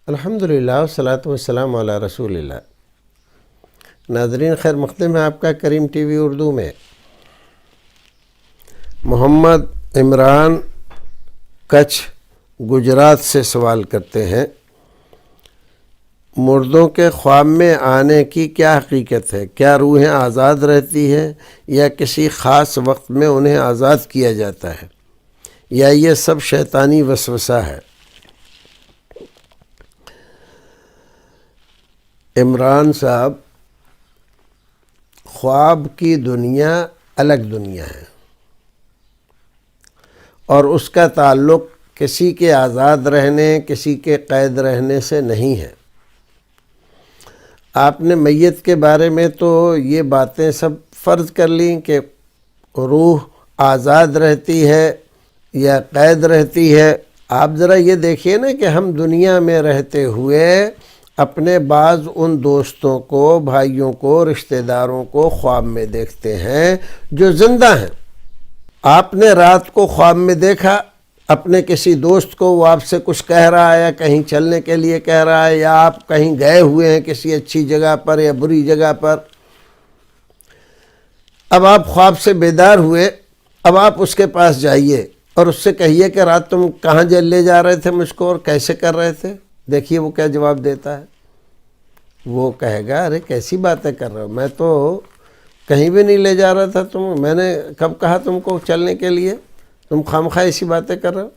الحمدللہ والصلاۃ والسلام علی رسول اللہ۔ ناظرین، خیر مقدم ہے آپ کا کریم ٹی وی اردو میں۔ محمد عمران کچھ گجرات سے سوال کرتے ہیں، مردوں کے خواب میں آنے کی کیا حقیقت ہے؟ کیا روحیں آزاد رہتی ہیں یا کسی خاص وقت میں انہیں آزاد کیا جاتا ہے، یا یہ سب شیطانی وسوسہ ہے؟ عمران صاحب، خواب کی دنیا الگ دنیا ہے اور اس کا تعلق کسی کے آزاد رہنے، کسی کے قید رہنے سے نہیں ہے۔ آپ نے میت کے بارے میں تو یہ باتیں سب فرض کر لیں کہ روح آزاد رہتی ہے یا قید رہتی ہے۔ آپ ذرا یہ دیکھیے نا کہ ہم دنیا میں رہتے ہوئے اپنے بعض ان دوستوں کو، بھائیوں کو، رشتہ داروں کو خواب میں دیکھتے ہیں جو زندہ ہیں۔ آپ نے رات کو خواب میں دیکھا اپنے کسی دوست کو، وہ آپ سے کچھ کہہ رہا ہے یا کہیں چلنے کے لیے کہہ رہا ہے، یا آپ کہیں گئے ہوئے ہیں کسی اچھی جگہ پر یا بری جگہ پر۔ اب آپ خواب سے بیدار ہوئے، اب آپ اس کے پاس جائیے اور اس سے کہیے کہ رات تم کہاں لے جا رہے تھے مجھ کو اور کیسے کر رہے تھے؟ دیکھیے وہ کیا جواب دیتا ہے۔ وہ کہے گا، ارے کیسی باتیں کر رہے ہو، میں تو کہیں بھی نہیں لے جا رہا تھا تم، میں نے کب کہا تم کو چلنے کے لیے؟ تم خامخواہ ایسی باتیں کر رہے ہو۔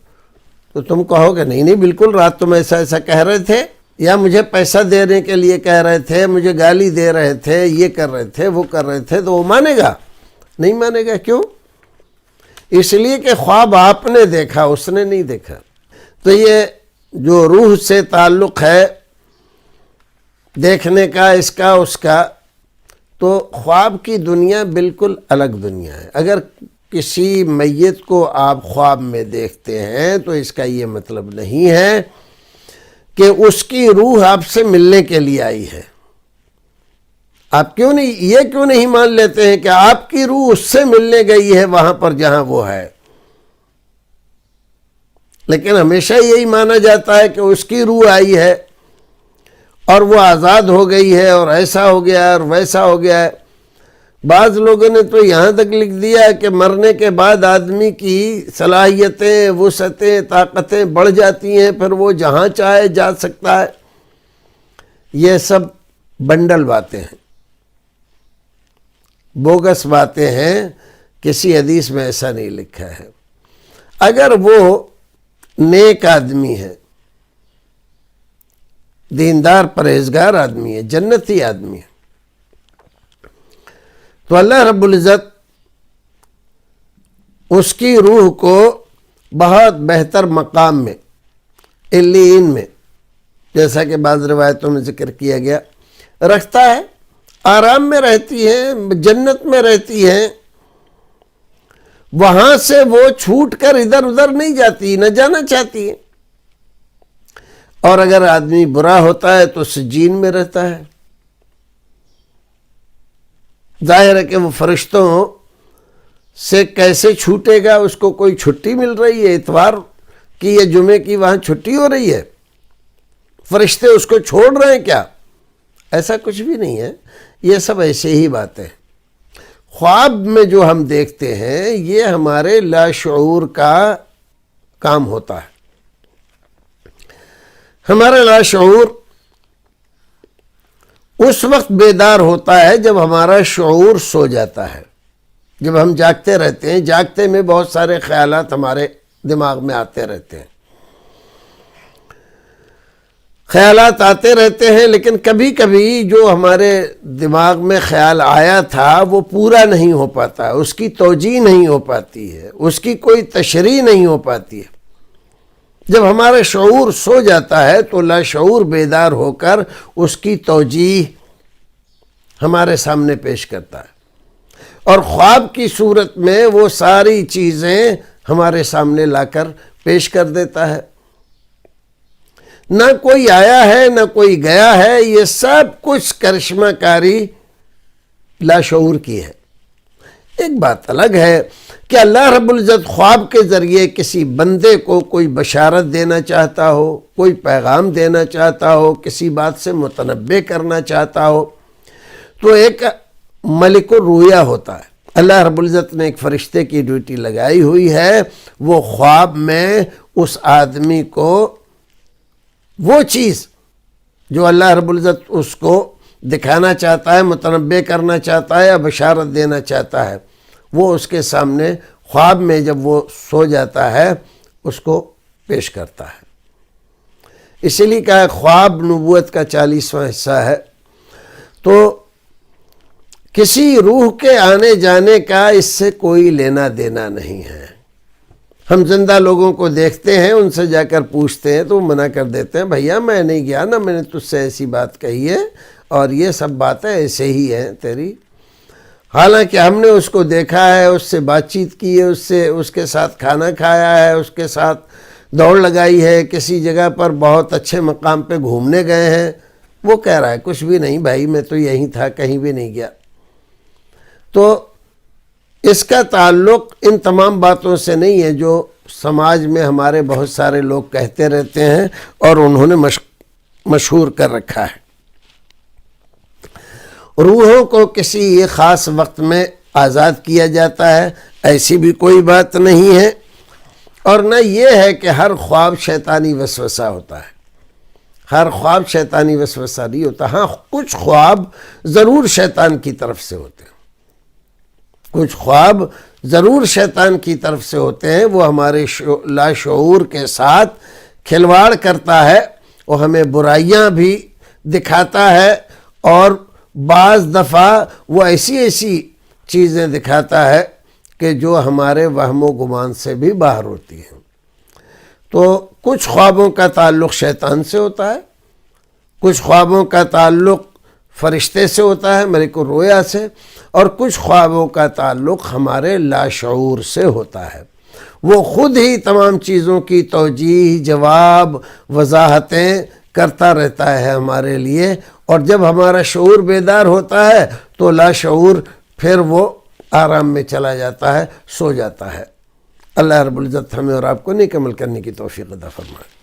تو تم کہو گے نہیں بالکل، رات تم ایسا ایسا کہہ رہے تھے، یا مجھے پیسہ دینے کے لیے کہہ رہے تھے، مجھے گالی دے رہے تھے، یہ کر رہے تھے، وہ کر رہے تھے۔ تو وہ مانے گا؟ نہیں مانے گا۔ کیوں؟ اس لیے کہ خواب آپ نے دیکھا، اس نے نہیں دیکھا۔ تو یہ جو روح سے تعلق ہے دیکھنے کا، اس کا اس کا، تو خواب کی دنیا بالکل الگ دنیا ہے۔ اگر کسی میت کو آپ خواب میں دیکھتے ہیں تو اس کا یہ مطلب نہیں ہے کہ اس کی روح آپ سے ملنے کے لیے آئی ہے۔ آپ یہ کیوں نہیں مان لیتے ہیں کہ آپ کی روح اس سے ملنے گئی ہے وہاں پر جہاں وہ ہے؟ لیکن ہمیشہ یہی مانا جاتا ہے کہ اس کی روح آئی ہے اور وہ آزاد ہو گئی ہے اور ایسا ہو گیا ہے اور ویسا ہو گیا ہے۔ بعض لوگوں نے تو یہاں تک لکھ دیا ہے کہ مرنے کے بعد آدمی کی صلاحیتیں، وسعتیں، طاقتیں بڑھ جاتی ہیں، پھر وہ جہاں چاہے جا سکتا ہے۔ یہ سب بنڈل باتیں ہیں، بوگس باتیں ہیں، کسی حدیث میں ایسا نہیں لکھا ہے۔ اگر وہ نیک آدمی ہے، دیندار پرہیزگار آدمی ہے، جنتی آدمی ہے، تو اللہ رب العزت اس کی روح کو بہت بہتر مقام میں، علیین میں، جیسا کہ بعض روایتوں میں ذکر کیا گیا، رکھتا ہے۔ آرام میں رہتی ہے، جنت میں رہتی ہے، وہاں سے وہ چھوٹ کر ادھر ادھر نہیں جاتی، نہ جانا چاہتی ہے۔ اور اگر آدمی برا ہوتا ہے تو سجین میں رہتا ہے۔ ظاہر ہے کہ وہ فرشتوں سے کیسے چھوٹے گا؟ اس کو کوئی چھٹی مل رہی ہے اتوار کی یا جمعے کی، وہاں چھٹی ہو رہی ہے؟ فرشتے اس کو چھوڑ رہے ہیں کیا؟ ایسا کچھ بھی نہیں ہے، یہ سب ایسے ہی باتیں۔ خواب میں جو ہم دیکھتے ہیں یہ ہمارے لاشعور کا کام ہوتا ہے۔ ہمارا لاشعور اس وقت بیدار ہوتا ہے جب ہمارا شعور سو جاتا ہے۔ جب ہم جاگتے رہتے ہیں، جاگتے میں بہت سارے خیالات ہمارے دماغ میں آتے رہتے ہیں، خیالات آتے رہتے ہیں، لیکن کبھی کبھی جو ہمارے دماغ میں خیال آیا تھا وہ پورا نہیں ہو پاتا، اس کی توجیہ نہیں ہو پاتی ہے، اس کی کوئی تشریح نہیں ہو پاتی ہے۔ جب ہمارا شعور سو جاتا ہے تو لاشعور بیدار ہو کر اس کی توجیہ ہمارے سامنے پیش کرتا ہے، اور خواب کی صورت میں وہ ساری چیزیں ہمارے سامنے لا کر پیش کر دیتا ہے۔ نہ کوئی آیا ہے نہ کوئی گیا ہے، یہ سب کچھ کرشمہ کاری لاشعور کی ہے۔ ایک بات الگ ہے کہ اللہ رب العزت خواب کے ذریعے کسی بندے کو کوئی بشارت دینا چاہتا ہو، کوئی پیغام دینا چاہتا ہو، کسی بات سے متنبع کرنا چاہتا ہو، تو ایک ملک الرؤیا ہوتا ہے۔ اللہ رب العزت نے ایک فرشتے کی ڈیوٹی لگائی ہوئی ہے، وہ خواب میں اس آدمی کو وہ چیز جو اللہ رب العزت اس کو دکھانا چاہتا ہے، متنبع کرنا چاہتا ہے یا بشارت دینا چاہتا ہے، وہ اس کے سامنے خواب میں جب وہ سو جاتا ہے اس کو پیش کرتا ہے۔ اسی لیے کہا خواب نبوت کا 40واں حصہ ہے۔ تو کسی روح کے آنے جانے کا اس سے کوئی لینا دینا نہیں ہے۔ ہم زندہ لوگوں کو دیکھتے ہیں، ان سے جا کر پوچھتے ہیں تو وہ منع کر دیتے ہیں، بھیا میں نہیں گیا نا، میں نے تجھ سے ایسی بات کہی ہے اور یہ سب باتیں ایسے ہی ہیں تیری۔ حالانکہ ہم نے اس کو دیکھا ہے، اس سے بات چیت کی ہے، اس کے ساتھ کھانا کھایا ہے، اس کے ساتھ دوڑ لگائی ہے، کسی جگہ پر بہت اچھے مقام پہ گھومنے گئے ہیں۔ وہ کہہ رہا ہے کچھ بھی نہیں بھائی، میں تو یہیں تھا، کہیں بھی نہیں گیا۔ تو اس کا تعلق ان تمام باتوں سے نہیں ہے جو سماج میں ہمارے بہت سارے لوگ کہتے رہتے ہیں اور انہوں نے مشہور کر رکھا ہے۔ روحوں کو کسی ایک خاص وقت میں آزاد کیا جاتا ہے، ایسی بھی کوئی بات نہیں ہے، اور نہ یہ ہے کہ ہر خواب شیطانی وسوسہ ہوتا ہے۔ ہر خواب شیطانی وسوسہ نہیں ہوتا۔ ہاں کچھ خواب ضرور شیطان کی طرف سے ہوتے ہیں، کچھ خواب ضرور شیطان کی طرف سے ہوتے ہیں، وہ ہمارے لاشعور کے ساتھ کھلواڑ کرتا ہے، وہ ہمیں برائیاں بھی دکھاتا ہے، اور بعض دفعہ وہ ایسی چیزیں دکھاتا ہے کہ جو ہمارے وہم و گمان سے بھی باہر ہوتی ہیں۔ تو کچھ خوابوں کا تعلق شیطان سے ہوتا ہے، کچھ خوابوں کا تعلق فرشتے سے ہوتا ہے، ملک الرؤیا سے، اور کچھ خوابوں کا تعلق ہمارے لاشعور سے ہوتا ہے۔ وہ خود ہی تمام چیزوں کی توجیہ، جواب، وضاحتیں کرتا رہتا ہے ہمارے لیے، اور جب ہمارا شعور بیدار ہوتا ہے تو لاشعور پھر وہ آرام میں چلا جاتا ہے، سو جاتا ہے۔ اللہ رب العزت ہمیں اور آپ کو نیک عمل کرنے کی توفیق عطا فرمائے۔